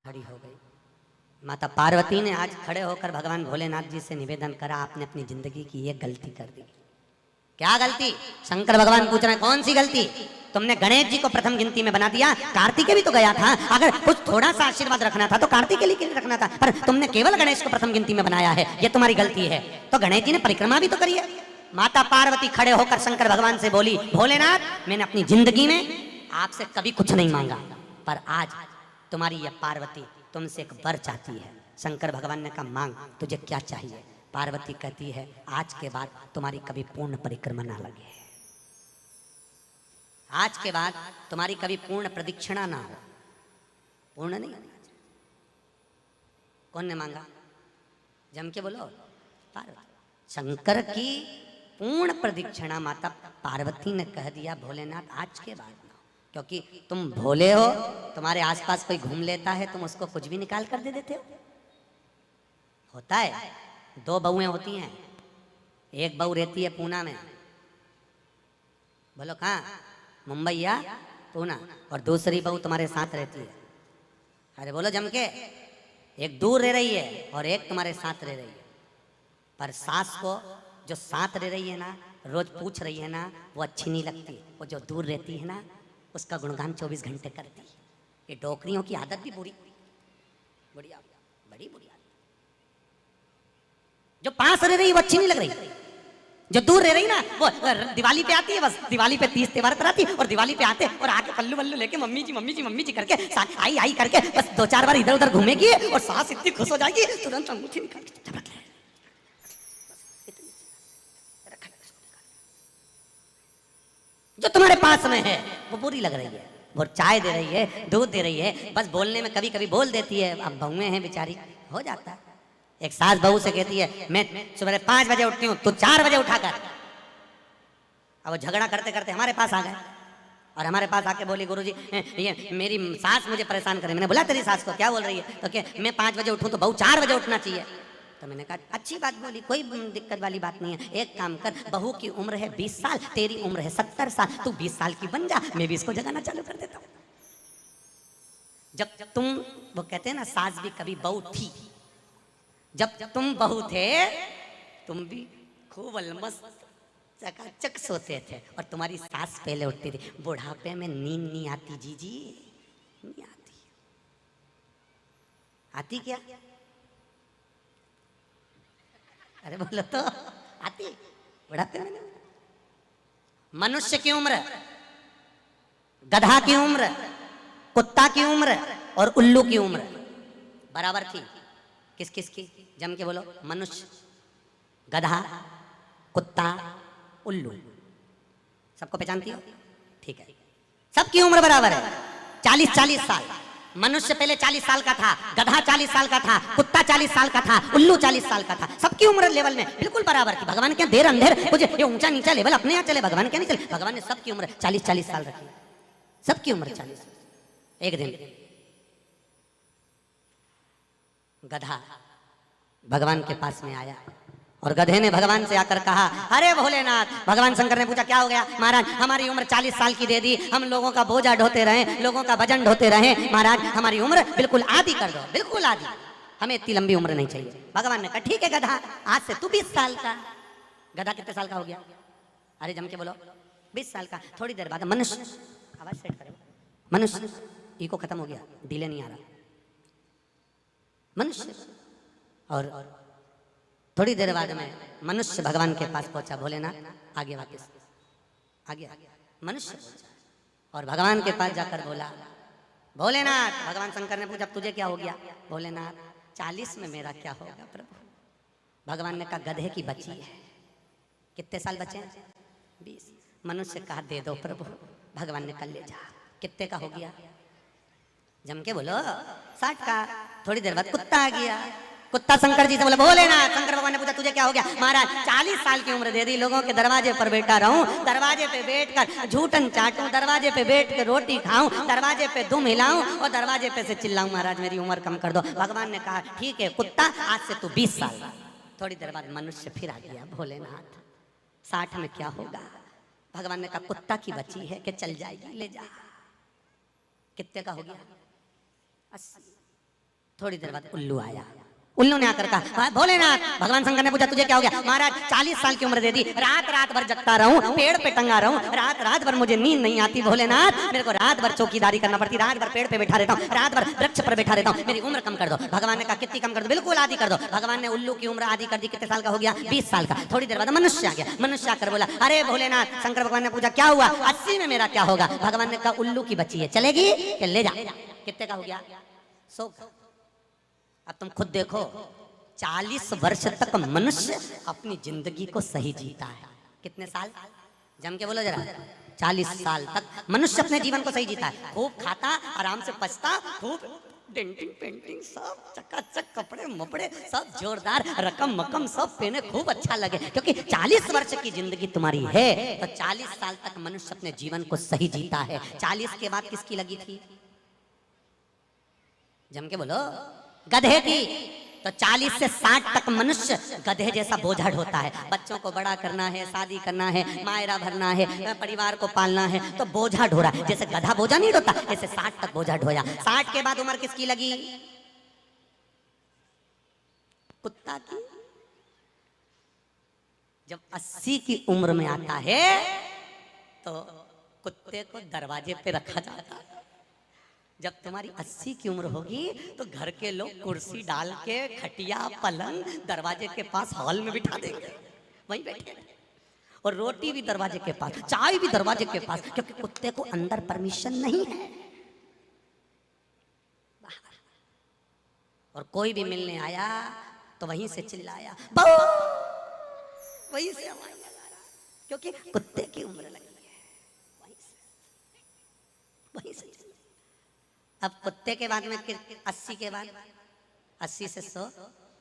खड़ी हो गई। माता पार्वती ने आज खड़े होकर भगवान भोलेनाथ जी से निवेदन करा, आपने अपनी जिंदगी की ये गलती कर दी। क्या गलती? शंकर भगवान पूछ रहे हैं, कौन सी गलती? तुमने गणेश जी को प्रथम गिनती में बना दिया। कार्तिक भी तो गया था, अगर कुछ थोड़ा सा आशीर्वाद रखना था तो कार्तिक के लिए रखना था, पर तुमने केवल गणेश को प्रथम गिनती में बनाया है, ये तुम्हारी गलती है। तो गणेश जी ने परिक्रमा भी तो करी है। माता पार्वती खड़े होकर शंकर भगवान से बोली, भोलेनाथ मैंने अपनी जिंदगी में आपसे कभी कुछ नहीं मांगा, पर आज तुम्हारी यह पार्वती तुमसे एक वर चाहती है। शंकर भगवान ने कहा, मांग, तुझे क्या चाहिए? पार्वती कहती है, आज के बाद तुम्हारी कभी पूर्ण परिक्रमा ना लगे, आज के बाद तुम्हारी कभी पूर्ण प्रदक्षिणा ना हो। पूर्ण नहीं होना चाहिए। कौन ने मांगा? जम के बोलो, पार्वती। शंकर की पूर्ण प्रदक्षिणा माता पार्वती ने कह दिया, भोलेनाथ आज के बाद ना, क्योंकि तुम भोले हो, तुम्हारे आसपास कोई घूम लेता है, तुम उसको कुछ भी निकाल कर दे देते हो। होता है, दो बहुएं होती हैं, एक बहू रहती है पूना में, बोलो कहाँ? मुंबई या पूना, और दूसरी बहू तुम्हारे साथ रहती है। अरे बोलो जम के, एक दूर रह रही है और एक तुम्हारे साथ रह रही है। पर सास को जो साथ रह रही है ना, रोज पूछ रही है ना, वो अच्छी नहीं लगती। वो जो दूर रहती है ना, उसका गुणगान 24 घंटे करती है। ये डोकरियों की आदत भी बुरी, बढ़िया, बड़ी बुरी आदत। जो पास रह रही है वो अच्छी नहीं लग रही, जो दूर रह रही ना, वो दिवाली पे आती है, बस दिवाली पे 30 त्योहार कराती है, और दिवाली पे आते और आके पल्लू वल्लू लेके मम्मी जी मम्मी जी मम्मी जी करके आई आई करके बस 2-4 बार इधर उधर घूमेगी और सास इतनी खुश हो जाएगी, तुरंत अंगूठी निकाल के चुप रख ले। जो तुम्हारे पास में है वो बुरी लग रही है, वो चाय दे रही है, दूध दे रही है, बस बोलने में कभी कभी बोल देती है। अब बहुएं हैं बेचारी, हो जाता है। एक सास बहू से कहती है, मैं सुबह 5 बजे उठती हूँ, तू 4 बजे उठाकर। अब वो झगड़ा करते करते हमारे पास आ गए और हमारे पास आके बोली, गुरुजी ये मेरी सास मुझे परेशान करे। मैंने बोला, तेरी सास को क्या बोल रही है? तो क्या मैं 5 बजे उठूँ तो बहू 4 बजे उठना चाहिए। तो मैंने कहा, अच्छी बात बोली, कोई दिक्कत वाली बात नहीं है। एक काम कर, बहू की उम्र है 20 साल, तेरी उम्र है 70 साल, तू 20 साल की बन जा, मैं भी इसको जगाना चालू कर देता हूँ। जब तुम, वो कहते हैं ना, सास भी कभी बहू थी। जब तुम बहू थे, तुम भी खूब मस्त चकाचक सोते थे, और तुम्हारी सास पहले उठती थी। बुढ़ापे में नींद नहीं आती जीजी, नहीं आती। आती क्या? अरे बोलो तो, आती बुढ़ापे में? मनुष्य की उम्र, गधा की उम्र, कुत्ता की उम्र और उल्लू की उम्र बराबर थी। किस किस की? जम के बोलो। मनुष्य, गधा, कुत्ता, उल्लू, सबको पहचानती हो? ठीक है, सबकी उम्र बराबर है, 40-40 साल। मनुष्य पहले 40 साल का था, गधा 40 साल का था, कुत्ता 40 साल का था, उल्लू 40 साल का था। सबकी उम्र लेवल में बिल्कुल बराबर थी। भगवान क्या देर अंधेर कुछ ये ऊंचा नीचा लेवल अपने यहाँ चले? भगवान क्या नहीं चले? भगवान ने सबकी उम्र 40-40 साल रखी, सबकी उम्र 40। एक दिन गधा भगवान के पास में आया और गधे ने भगवान से आकर कहा, अरे भोलेनाथ। भगवान शंकर ने पूछा, क्या हो गया? महाराज हमारी उम्र 40 साल की दे दी, हम लोगों का बोझा ढोते रहे, लोगों का वजन ढोते रहे, महाराज हमारी उम्र बिल्कुल आधी कर दो, बिल्कुल आधी, हमें इतनी लंबी उम्र नहीं चाहिए। भगवान ने कहा, ठीक है गधा, आज से तू 20 साल का। गधा कितने साल का हो गया? अरे जम के बोलो, 20 साल का। थोड़ी देर बाद मनुष्य, आवाज सेट करो, मनुष्य, इको खत्म हो गया, डिले नहीं आ रहा, मनुष्य। और थोड़ी देर बाद में मनुष्य भगवान के पास पहुंचा। भोलेनाथ आगे वापस, आगे मनुष्य और भगवान के पास जाकर बोला, भोलेनाथ। भगवान शंकर ने पूछा, तुझे क्या हो गया? भोलेनाथ 40 में मेरा क्या होगा प्रभु? भगवान ने कहा, गधे की बची है। कितने साल बचे हैं? 20। मनुष्य कहा, दे दो प्रभु। भगवान ने कहा, ले जा। कितने का हो गया? जम के बोलो, 60 का। थोड़ी देर बाद कुत्ता आ गया। कुत्ता शंकर जी से बोला, भोलेनाथ। शंकर भगवान ने पूछा, तुझे क्या हो गया? महाराज 40 साल की उम्र दे दी, लोगों के दरवाजे पर बैठा रहूं, दरवाजे पे बैठकर झूठन चाटूं, दरवाजे पे बैठ कर रोटी खाऊं, दरवाजे पे दुम हिलाऊं और दरवाजे पे से चिल्लाऊं, महाराज मेरी उम्र कम कर दो। भगवान ने कहा, ठीक है कुत्ता, आज से तू 20 साल। थोड़ी देर बाद मनुष्य फिर आ गया। भोलेनाथ 60 में क्या होगा? भगवान ने कहा, कुत्ता की बची है कि चल जाएगी, ले जा। कितने का हो गया? 80। थोड़ी देर बाद उल्लू आया। उल्लू ने आकर कहा, भोलेनाथ, भगवान शंकर ने पूछा तुझे क्या हो गया? महाराज 40 साल की उम्र दे दी, रात रात भर जगता रहूं, पेड़ पे टंगा रहूं, रात रात भर मुझे नींद नहीं आती भोलेनाथ, मेरे को रात भर चौकीदारी करना पड़ती, रात भर पेड़ पे बैठा रहता हूं, रात भर वृक्ष पर बैठा रहता हूं, मेरी उम्र कम कर दो। भगवान ने कहा कितनी कम कर दो? बिल्कुल आधी कर दो। भगवान ने उल्लू की उम्र आधी कर दी। कितने साल का हो गया? 20 साल का। थोड़ी देर बाद मनुष्य आ गया। मनुष्य आकर बोला, अरे भोलेनाथ, शंकर भगवान ने पूछा क्या हुआ? 80 में मेरा क्या होगा? भगवान ने कहा उल्लू की बच्ची है, चलेगी कि ले जा। कितने का हो गया? 100। अब तुम खुद देखो, 40 वर्ष तक मनुष्य अपनी जिंदगी को सही जीता है। कितने साल? जम के बोलो जरा। 40 साल तक मनुष्य अपने जीवन को सही जीता है। खूब खाता, आराम से पचता, खूब डेंटिंग पेंटिंग सब चकाचक, कपड़े मपड़े सब जोरदार, रकम मकम सब पहने, खूब अच्छा लगे, क्योंकि 40 वर्ष की जिंदगी तुम्हारी है। तो 40 साल तक मनुष्य अपने जीवन को सही जीता है। 40 के बाद किसकी लगी थी? जम के बोलो। गधे की। तो 40 से 60 तक मनुष्य गधे जैसा बोझा ढोता है। बच्चों को बड़ा करना है, शादी करना है, मायरा भरना है, परिवार को पालना है, तो बोझा ढो रहा है। जैसे गधा बोझा नहीं ढोता, जैसे 60 तक बोझा ढोया। 60 के बाद उम्र किसकी लगी? कुत्ता की। जब 80 की उम्र में आता है तो कुत्ते को दरवाजे पे रखा जाता है। जब तुम्हारी 80 की उम्र होगी तो घर के लोग कुर्सी डाल के, खटिया पलंग दरवाजे के पास हॉल में बिठा देंगे, वहीं बैठे, और रोटी भी दरवाजे के पास, चाय भी दरवाजे के पास, क्योंकि कुत्ते को अंदर परमिशन नहीं है। और कोई भी मिलने आया तो वहीं से चिल्लाया, वहीं से आवाज लगा रहा, क्योंकि कुत्ते की उम्र लगी है, वहीं से। अब कुत्ते के बाद में 80 के बाद 80 से 100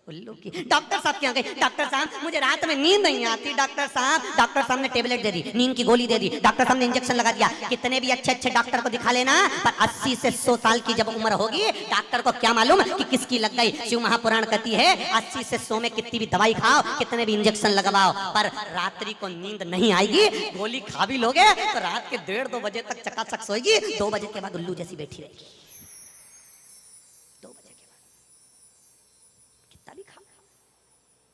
उल्लू की। डॉक्टर साहब क्या गए? डॉक्टर साहब मुझे रात में नींद नहीं आती। डॉक्टर साहब ने टेबलेट दे दी, नींद की गोली दे दी, डॉक्टर साहब ने इंजेक्शन लगा दिया। कितने भी अच्छे अच्छे डॉक्टर को दिखा लेना, पर 80 से 100 साल की जब उम्र होगी, डॉक्टर को क्या मालूम कि किसकी लग गई। शिव महापुराण कहती है 80 से 100 में कितनी भी दवाई खाओ, कितने भी इंजेक्शन लगवाओ, पर रात्रि को नींद नहीं आएगी। गोली खा भी लोगे तो रात के 1:30-2 बजे तक चकाचक सोएगी, 2 बजे के बाद उल्लू जैसी बैठी रहेगी। 2 बजे के बाद कितना भी खाओ,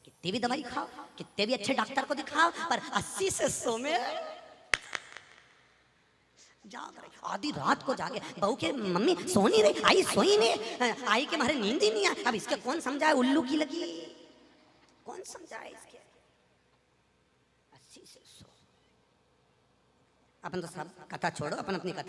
कितनी भी दवाई खाओ, कितने भी अच्छे डॉक्टर को दिखाओ, पर 80 से 100 में जाग रही। आधी रात को जागे, बहू के मम्मी सो नहीं रही, आई सोई नहीं, आई के मारे नींद ही नहीं आई। अब इसके कौन समझाए? उल्लू की लगी, कौन समझाए इसके? 80 से 100। अपन तो सब कथा छोड़ो, अपन अपनी कथा